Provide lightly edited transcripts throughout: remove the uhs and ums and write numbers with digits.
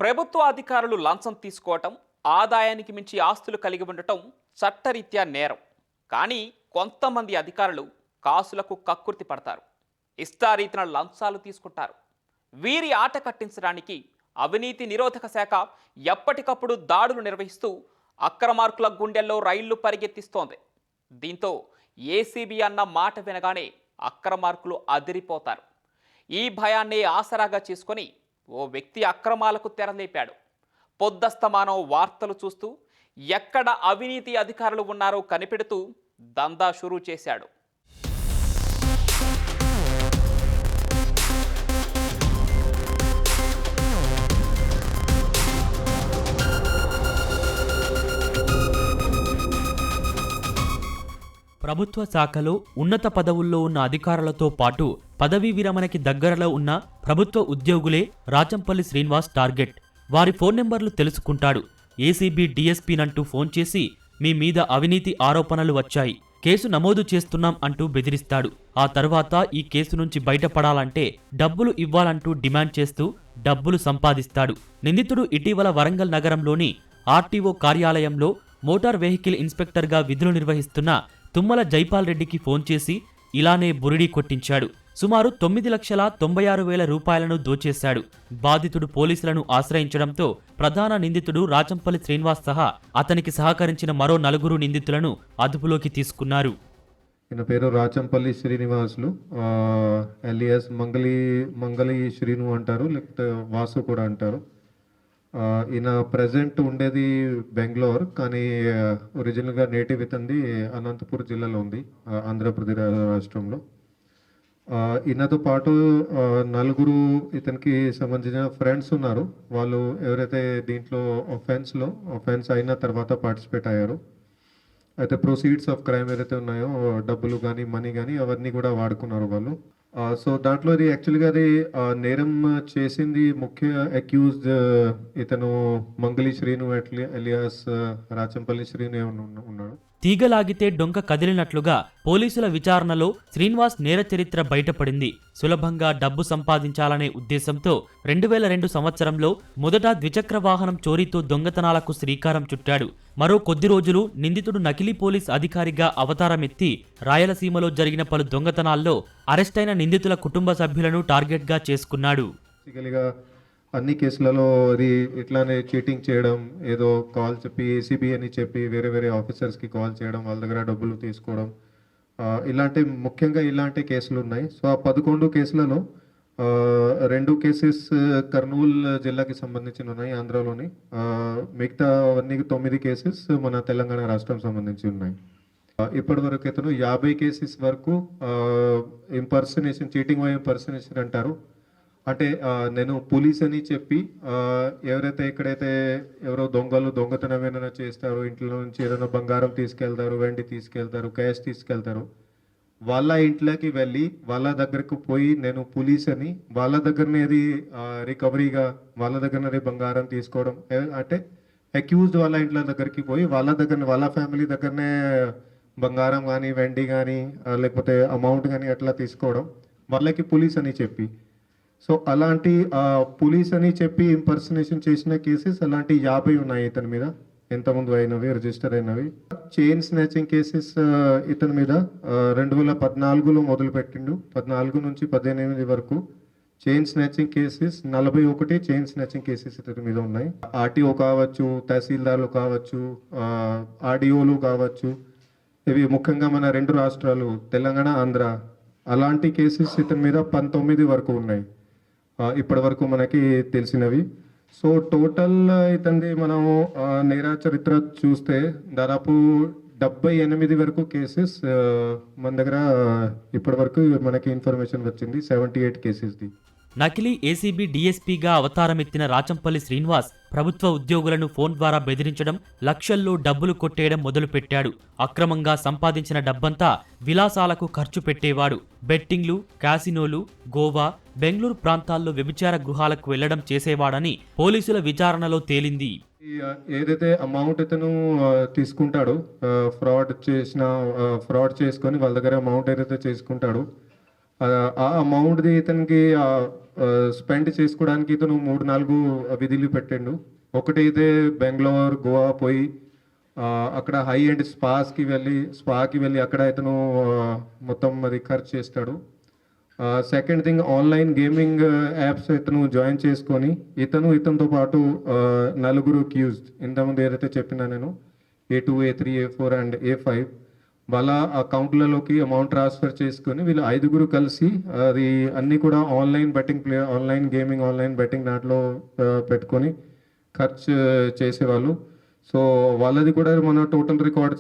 ప్రభుత్వ అధికారులు లంచం తీసుకోవటం, ఆదాయానికి మించి ఆస్తులు కలిగి ఉండటం చట్టరీత్యా నేరం. కానీ కొంతమంది అధికారులు కాసులకు కక్కుర్తి పడతారు. ఇష్టారీతిన లంచాలు తీసుకుంటారు. వీరి ఆట కట్టించడానికి అవినీతి నిరోధక శాఖ ఎప్పటికప్పుడు దాడులు నిర్వహిస్తూ అక్రమార్కుల గుండెల్లో రైళ్లు పరిగెత్తిస్తోంది. దీంతో ఏసీబీ అన్న మాట వినగానే అక్రమార్కులు అదిరిపోతారు. ఈ భయాన్నే ఆసరాగా చేసుకొని ఓ వ్యక్తి అక్రమాలకు తెరలేపాడు. పొద్దస్తమానం వార్తలు చూస్తూ ఎక్కడ అవినీతి అధికారులు ఉన్నారో కనిపెడుతూ దందా షురూ చేశాడు. ప్రభుత్వ శాఖలో ఉన్నత పదవుల్లో ఉన్న అధికారులతో పాటు పదవీ విరమణకి దగ్గరలో ఉన్న ప్రభుత్వ ఉద్యోగులే రాచంపల్లి శ్రీనివాస్ టార్గెట్. వారి ఫోన్ నెంబర్లు తెలుసుకుంటాడు. ఏసీబీ డీఎస్పీనంటూ ఫోన్ చేసి మీ మీద అవినీతి ఆరోపణలు వచ్చాయి, కేసు నమోదు చేస్తున్నాం అంటూ బెదిరిస్తాడు. ఆ తర్వాత ఈ కేసు నుంచి బయటపడాలంటే డబ్బులు ఇవ్వాలంటూ డిమాండ్ చేస్తూ డబ్బులు సంపాదిస్తాడు. నిందితుడు ఇటీవల వరంగల్ నగరంలోని ఆర్టీఓ కార్యాలయంలో మోటార్ వెహికల్ ఇన్స్పెక్టర్గా విధులు నిర్వహిస్తున్న తుమ్మల జైపాల్ రెడ్డికి ఫోన్ చేసి ఇలానే బురిడీ కొట్టించాడు. సుమారు 9,96,000 రూపాయలను దోచేశాడు. బాధితుడు పోలీసులను ఆశ్రయించడంతో ప్రధాన నిందితుడు రాచంపల్లి శ్రీనివాస్ సహా అతనికి సహకరించిన మరో 4 నిందితులను అదుపులోకి తీసుకున్నారు. ఈయన పేరు రాచంపల్లి శ్రీనివాసులు, ఎలియాస్ మంగళి శ్రీను అంటారు, లేకపోతే వాసు కూడా అంటారు. ఈయన ప్రజెంట్ ఉండేది బెంగళూరు, కానీ ఒరిజినల్గా నేటివ్ ఇతంది అనంతపూర్ జిల్లాలో ఉంది, ఆంధ్రప్రదేశ్ రాష్ట్రంలో. ఈయనతో పాటు 4 ఇతనికి సంబంధించిన ఫ్రెండ్స్ ఉన్నారు. వాళ్ళు ఎవరైతే దీంట్లో ఒఫెన్స్ అయిన తర్వాత పార్టిసిపేట్ అయ్యారు. అయితే ప్రొసీడ్స్ ఆఫ్ క్రైమ్ ఏదైతే ఉన్నాయో, డబ్బులు కానీ మనీ కానీ అవన్నీ కూడా వాడుకున్నారు వాళ్ళు. సో దాంట్లో ఇది యాక్చువల్గా అది నేరం చేసింది ముఖ్య అక్యూజ్డ్ ఇతను మంగళి శ్రీను ఎలియాస్ రాచంపల్లి శ్రీను ఉన్నాడు. తీగలాగితే డొంక కదిలినట్లుగా పోలీసుల విచారణలో శ్రీనివాస్ నేర చరిత్ర బయటపడింది. సులభంగా డబ్బు సంపాదించాలనే ఉద్దేశంతో 2002 సంవత్సరంలో మొదట ద్విచక్ర వాహనం చోరీతో దొంగతనాలకు శ్రీకారం చుట్టాడు. మరో కొద్ది రోజులు నిందితుడు నకిలీ పోలీస్ అధికారిగా అవతారమెత్తి రాయలసీమలో జరిగిన పలు దొంగతనాల్లో అరెస్టైన నిందితుల కుటుంబ సభ్యులను టార్గెట్గా చేసుకున్నాడు. అన్ని కేసులలో అది ఇట్లానే చీటింగ్ చేయడం, ఏదో కాల్ చెప్పి ఏసీబీ అని చెప్పి వేరే ఆఫీసర్స్కి కాల్ చేయడం, వాళ్ళ దగ్గర డబ్బులు తీసుకోవడం, ముఖ్యంగా ఇలాంటి కేసులు ఉన్నాయి. సో ఆ 11 కేసులలో 2 కేసెస్ కర్నూలు జిల్లాకి సంబంధించి ఉన్నాయి, ఆంధ్రాలోని. మిగతా అన్ని 9 కేసెస్ మన తెలంగాణ రాష్ట్రం సంబంధించి ఉన్నాయి. ఇప్పటి వరకు ఇతను 50 కేసెస్ వరకు చీటింగ్ వై ఇంపర్సనేషన్ అంటారు. అంటే నేను పోలీస్ అని చెప్పి ఎక్కడైతే ఎవరో దొంగతనం ఏమైనా చేస్తారు, ఇంట్లో నుంచి ఏదైనా బంగారం తీసుకెళ్తారు, వెండి తీసుకెళ్తారు, క్యాష్ తీసుకెళ్తారు, వాళ్ళ ఇంట్లోకి వెళ్ళి వాళ్ళ దగ్గరకు పోయి నేను పోలీస్ అని వాళ్ళ దగ్గరనే అది రికవరీగా వాళ్ళ దగ్గరనే బంగారం తీసుకోవడం. అంటే అక్యూజ్డ్ వాళ్ళ ఇంట్లో దగ్గరికి పోయి వాళ్ళ ఫ్యామిలీ దగ్గరనే బంగారం కానీ వెండి కానీ లేకపోతే అమౌంట్ కానీ అట్లా తీసుకోవడం, వాళ్ళకి పోలీస్ అని చెప్పి. సో అలాంటి పోలీస్ అని చెప్పి ఇంపర్సనేషన్ చేసిన కేసెస్ అలాంటి 50 ఉన్నాయి ఇతని మీద. ఎంతమంది అయినవి రిజిస్టర్ అయినవి. చైన్ స్నాచింగ్ కేసెస్ ఇతని మీద 2014లో మొదలుపెట్టిండు. 14 నుంచి 18 వరకు chain snatching cases 41 chain snatching cases ఇతని మీద ఉన్నాయి. ఆర్టీఓ కావచ్చు, తహసీల్దార్లు కావచ్చు, ఆర్డీఓలు కావచ్చు, ఇవి ముఖ్యంగా మన 2 రాష్ట్రాలు తెలంగాణ ఆంధ్ర, అలాంటి కేసెస్ ఇతని మీద 19 వరకు ఉన్నాయి ఇప్పటి వరకు మనకి తెలిసినవి. సో టోటల్ ఇతంది మనం నేర చరిత్ర చూస్తే దాదాపు 78 వరకు కేసెస్ మన దగ్గర ఇప్పటి వరకు మనకి ఇన్ఫర్మేషన్ వచ్చింది. 78 కేసెస్ది. నకిలీ ఏసీబీ డీఎస్పీగా అవతారమెత్తిన రాచంపల్లి శ్రీనివాస్ ప్రభుత్వ ఉద్యోగులను ఫోన్ ద్వారా బెదిరించడం, లక్షల్లో డబ్బులు కొట్టేయడం మొదలుపెట్టాడు. అక్రమంగా సంపాదించిన డబ్బంతా విలాసాలకు ఖర్చు పెట్టేవాడు. బెట్టింగ్లు, క్యాసినోలు, గోవా, బెంగళూరు ప్రాంతాల్లో వ్యభిచార గృహాలకు వెళ్లడం చేసేవాడని పోలీసుల విచారణలో తేలింది. ఏదైతే అమౌంట్ ఇతను తీసుకుంటాడో, ఫ్రాడ్ చేసుకొని వాళ్ళ దగ్గర అమౌంట్ ఏదైతే చేసుకుంటాడో, ఆ అమౌంట్ది ఇతనికి స్పెండ్ చేసుకోవడానికి ఇతను 3-4 విధులు పెట్టిండు. ఒకటైతే బెంగళూరు, గోవా పోయి అక్కడ హై ఎండ్ స్పాకి వెళ్ళి అక్కడ ఇతను మొత్తం అది ఖర్చు చేస్తాడు. Second thing, online gaming apps ఇతను జాయిన్ చేసుకొని ఇతనితో పాటు 4 అక్యూజ్డ్, ఇంతకుముందు ఏదైతే చెప్పినా నేను A2, A3, A4 and A5 వాళ్ళ అకౌంట్లలోకి అమౌంట్ ట్రాన్స్ఫర్ చేసుకొని వీళ్ళు 5 కలిసి అది అన్నీ కూడా ఆన్లైన్ గేమింగ్, ఆన్లైన్ బెట్టింగ్ దాంట్లో పెట్టుకొని ఖర్చు చేసేవాళ్ళు. సో వాళ్ళది కూడా మన టోటల్ రికార్డ్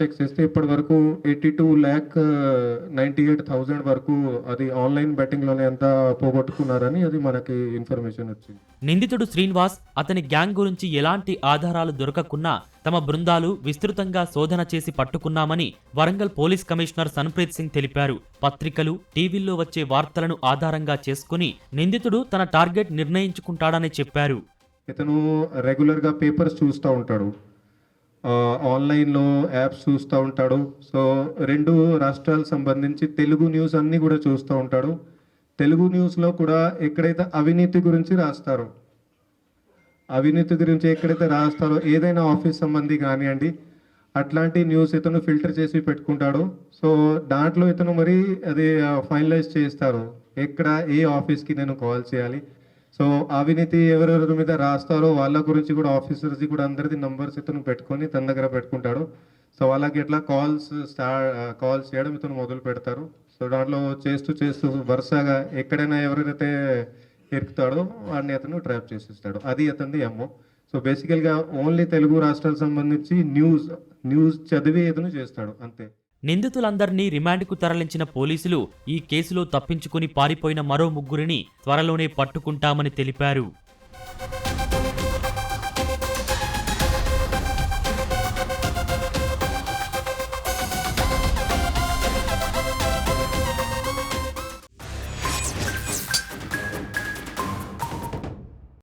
చెక్ చేస్తే ఇప్పటి వరకు 82,98,000 వరకు అది ఆన్లైన్ బెట్టింగ్లోనే ఎంత పోగొట్టుకున్నారని అది మనకి ఇన్ఫర్మేషన్ వచ్చింది. నిందితుడు శ్రీనివాస్, అతని గ్యాంగ్ గురించి ఎలాంటి ఆధారాలు దొరకకున్నా తమ బృందాలు విస్తృతంగా శోధన చేసి పట్టుకున్నామని వరంగల్ పోలీస్ కమిషనర్ సన్ప్రీత్ సింగ్ తెలిపారు. పత్రికలు, టీవీల్లో వచ్చే వార్తలను ఆధారంగా చేసుకుని నిందితుడు తన టార్గెట్ నిర్ణయించుకుంటాడని చెప్పారు. ఇతను రెగ్యులర్గా పేపర్స్ చూస్తూ ఉంటాడు, ఆన్లైన్లో యాప్స్ చూస్తూ ఉంటాడు. సో 2 రాష్ట్రాలకు సంబంధించి తెలుగు న్యూస్ అన్నీ కూడా చూస్తూ ఉంటాడు. తెలుగు న్యూస్లో కూడా ఎక్కడైతే అవినీతి గురించి రాస్తారో ఏదైనా ఆఫీస్ సంబంధి కానివ్వండి, అట్లాంటి న్యూస్ ఇతను ఫిల్టర్ చేసి పెట్టుకుంటాడు. సో దాంట్లో ఇతను మరి అది ఫైనలైజ్ చేస్తారు, ఎక్కడ ఏ ఆఫీస్కి నేను కాల్ చేయాలి. సో అవినీతి ఎవరెవరి మీద రాస్తారో వాళ్ళ గురించి కూడా ఆఫీసర్స్ కూడా అందరిది నంబర్స్ ఇతను పెట్టుకొని తన దగ్గర పెట్టుకుంటాడు. సో వాళ్ళకి ఎట్లా కాల్స్ చేయడం ఇతను మొదలు పెడతారు. సో దాంట్లో చేస్తూ వరుసగా ఎక్కడైనా ఎవరైతే ఇరుకుతాడో వాడిని అతను ట్రాప్ చేసేస్తాడు. అది అతనిది ఎమ్మో. సో బేసికల్గా ఓన్లీ తెలుగు రాష్ట్రాలకు సంబంధించి న్యూస్ చదివి ఇతను చేస్తాడు అంతే. నిందితులందరినీ రిమాండ్కు తరలించిన పోలీసులు ఈ కేసులో తప్పించుకుని పారిపోయిన మరో 3 త్వరలోనే పట్టుకుంటామని తెలిపారు.